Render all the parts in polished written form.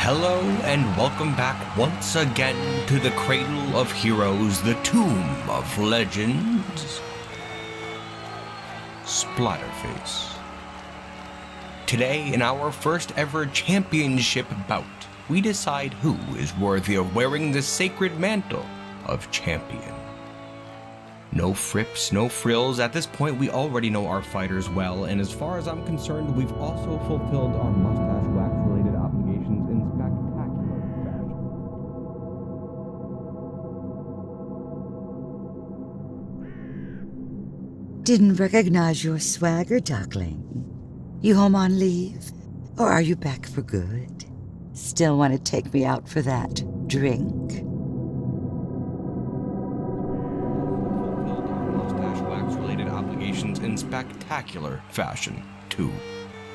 Hello and welcome back once again to the Cradle of Heroes, the Tomb of Legends, Splatterface. Today, in our first ever championship bout, we decide who is worthy of wearing the sacred mantle of champion. No frips, no frills. At this point, we already know our fighters well, and as far as I'm concerned, we've also fulfilled our mustache wax-related obligations in spectacular fashion. Didn't recognize your swagger, duckling. You home on leave? Or are you back for good? Still want to take me out for that drink? Obligations in spectacular fashion, too.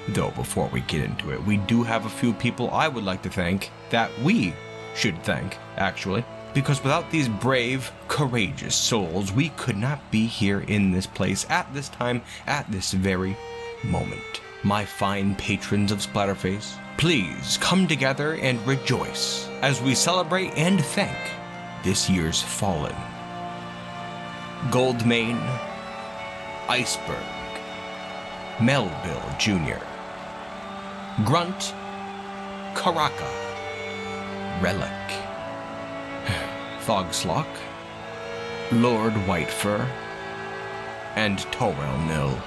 Though before we get into it, we do have a few people I would like to thank, that we should thank, actually, because without these brave, courageous souls, we could not be here in this place at this time, at this very moment. My fine patrons of Splatterface, please come together and rejoice as we celebrate and thank this year's fallen. Goldmane, Iceberg, Melville Jr., Grunt, Karaka, Relic, Thogslock, Lord Whitefur, and Torwell Nil.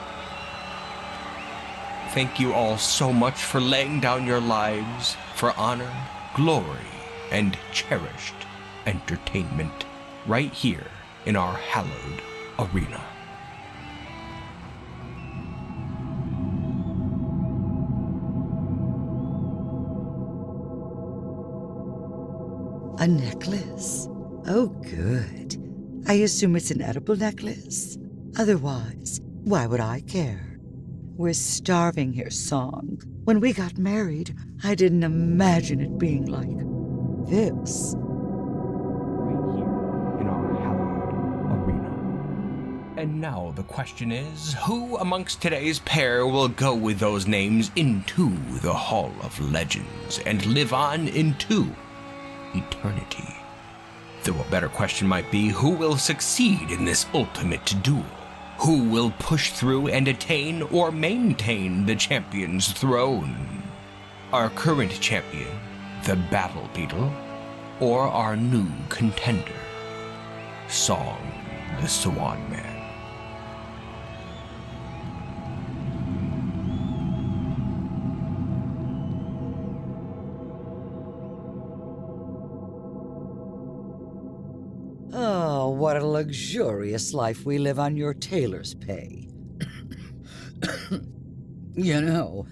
Thank you all so much for laying down your lives for honor, glory, and cherished entertainment right here in our hallowed arena. A necklace? Oh, good. I assume it's an edible necklace. Otherwise, why would I care? We're starving here, Song. When we got married, I didn't imagine it being like this. Right here in our hallowed arena. And now the question is, who amongst today's pair will go with those names into the Hall of Legends and live on into eternity? Though a better question might be, who will succeed in this ultimate duel? Who will push through and attain or maintain the champion's throne? Our current champion, the Battle Beetle, or our new contender, Song the Swan Man? Oh, what a luxurious life we live on your tailor's pay. You know,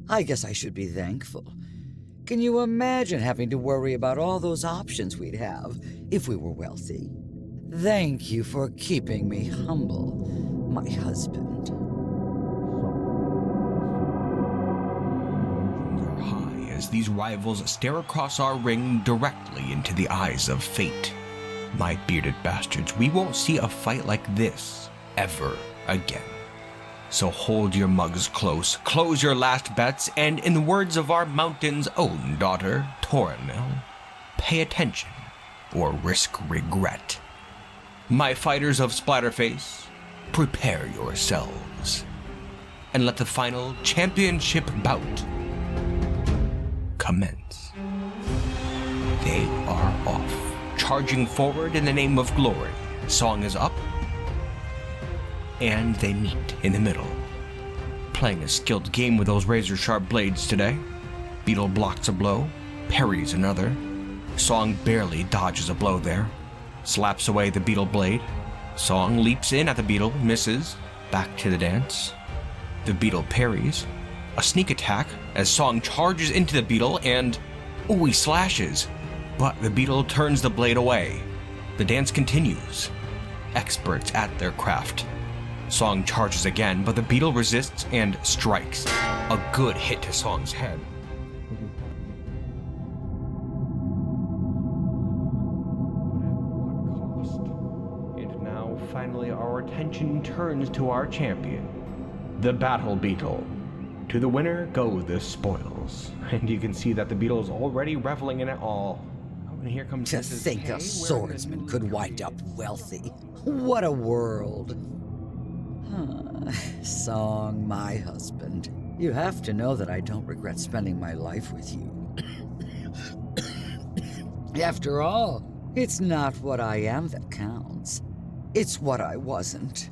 I guess I should be thankful. Can you imagine having to worry about all those options we'd have if we were wealthy? Thank you for keeping me humble, my husband. Are high as these rivals stare across our ring directly into the eyes of fate. My bearded bastards, we won't see a fight like this ever again. So hold your mugs close, close your last bets, and in the words of our mountain's own daughter, Toranil, pay attention or risk regret. My fighters of Splatterface, prepare yourselves, and let the final championship bout commence. They are off. Charging forward in the name of glory. Song is up, and they meet in the middle. Playing a skilled game with those razor-sharp blades today. Beetle blocks a blow, parries another. Song barely dodges a blow there. Slaps away the Beetle blade. Song leaps in at the Beetle, misses. Back to the dance. The Beetle parries. A sneak attack as Song charges into the Beetle and... ooh, he slashes. But the Beetle turns the blade away. The dance continues. Experts at their craft. Song charges again, but the Beetle resists and strikes. A good hit to Song's head. And now, finally, our attention turns to our champion, the Battle Beetle. To the winner go the spoils. And you can see that the Beetle is already reveling in it all. Oh, and here comes To Mrs. think K a swordsman could wind up wealthy. What a world. Song, my husband. You have to know that I don't regret spending my life with you. After all, it's not what I am that counts. It's what I wasn't.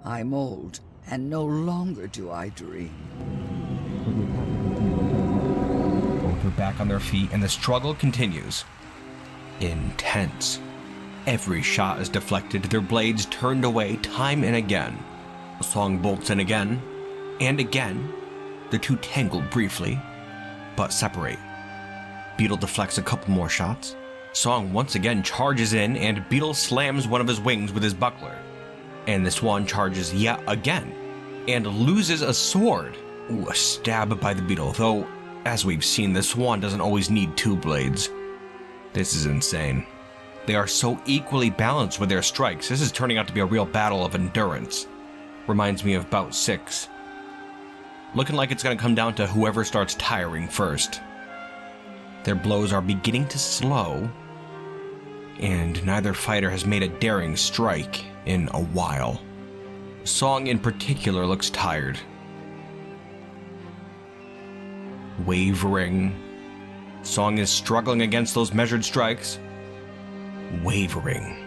I'm old, and no longer do I dream. Both are back on their feet, and the struggle continues. Intense. Every shot is deflected, their blades turned away time and again. Song bolts in again, and again. The two tangle briefly, but separate. Beetle deflects a couple more shots. Song once again charges in, and Beetle slams one of his wings with his buckler. And the Swan charges yet again, and loses a sword. Ooh, a stab by the Beetle, though, as we've seen, the Swan doesn't always need two blades. This is insane. They are so equally balanced with their strikes. This is turning out to be a real battle of endurance. Reminds me of Bout 6. Looking like it's going to come down to whoever starts tiring first. Their blows are beginning to slow, and neither fighter has made a daring strike in a while. Song in particular looks tired. Wavering. Song is struggling against those measured strikes. Wavering.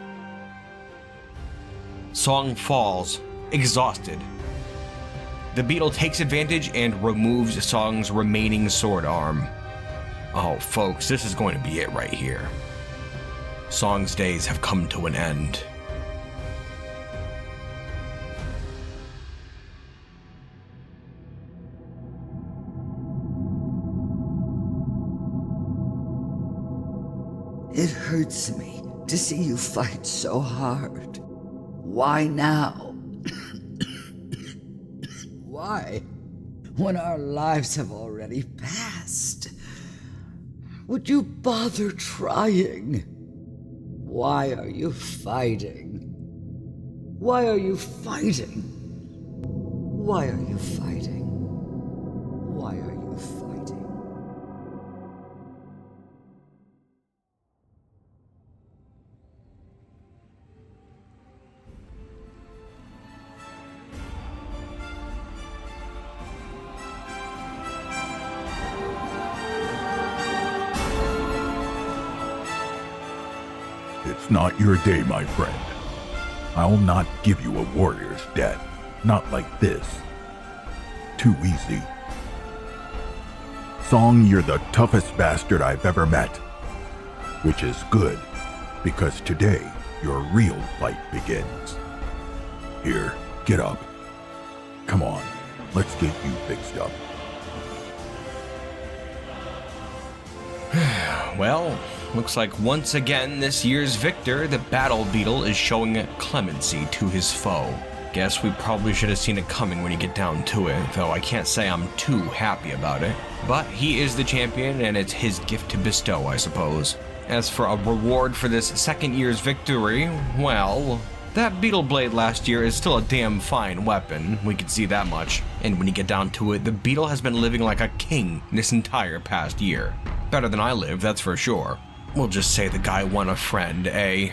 Song falls, exhausted. The Beetle takes advantage and removes Song's remaining sword arm. Oh, folks, this is going to be it right here. Song's days have come to an end. It hurts me to see you fight so hard. Why now? Why? When our lives have already passed. Would you bother trying? Why are you fighting? Why are you fighting? Why are you fighting? Why are you fighting? It's not your day, my friend. I'll not give you a warrior's death. Not like this. Too easy. Song, you're the toughest bastard I've ever met. Which is good, because today, your real fight begins. Here, get up. Come on, let's get you fixed up. Well, looks like once again this year's victor, the Battle Beetle, is showing clemency to his foe. Guess we probably should have seen it coming when you get down to it, though I can't say I'm too happy about it. But he is the champion, and it's his gift to bestow, I suppose. As for a reward for this second year's victory, well, that Beetle Blade last year is still a damn fine weapon, we can see that much. And when you get down to it, the Beetle has been living like a king this entire past year. Better than I live, that's for sure. We'll just say the guy won a friend, eh?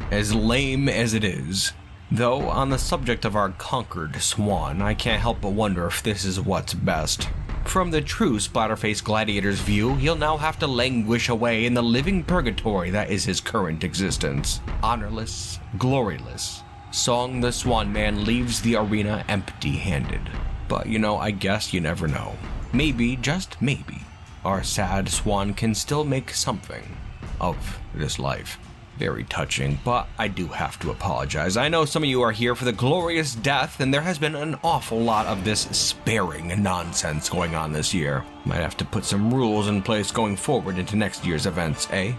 As lame as it is. Though, on the subject of our conquered swan, I can't help but wonder if this is what's best. From the true Splatterface gladiator's view, he'll now have to languish away in the living purgatory that is his current existence. Honorless, gloryless, Song the Swan Man leaves the arena empty-handed. But I guess you never know. Maybe, just maybe, our sad swan can still make something of this life. Very touching, but I do have to apologize. I know some of you are here for the glorious death, and there has been an awful lot of this sparing nonsense going on this year. Might have to put some rules in place going forward into next year's events, eh?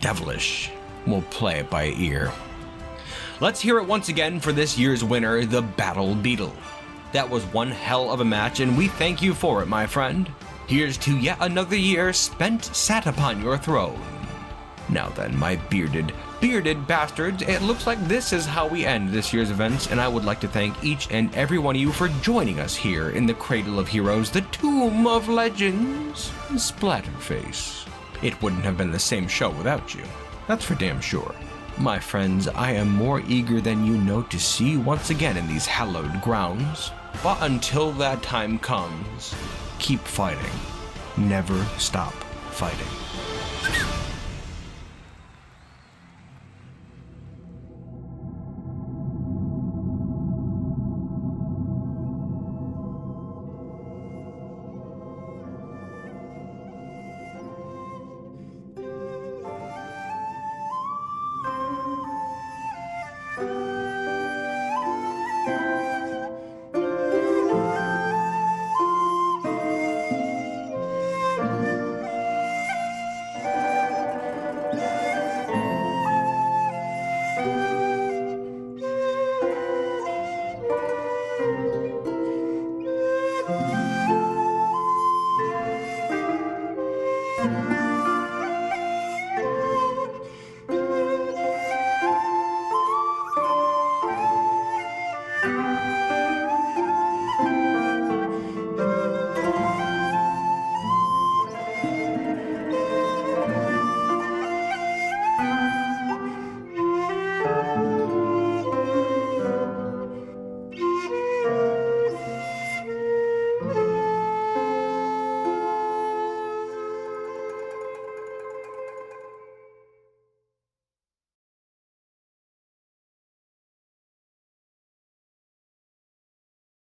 Devilish. We'll play it by ear. Let's hear it once again for this year's winner, the Battle Beetle. That was one hell of a match, and we thank you for it, my friend. Here's to yet another year spent sat upon your throne. Now then, my bearded bastards, it looks like this is how we end this year's events, and I would like to thank each and every one of you for joining us here in the Cradle of Heroes, the Tomb of Legends, Splatterface. It wouldn't have been the same show without you. That's for damn sure. My friends, I am more eager than you know to see you once again in these hallowed grounds. But until that time comes, keep fighting. Never stop fighting.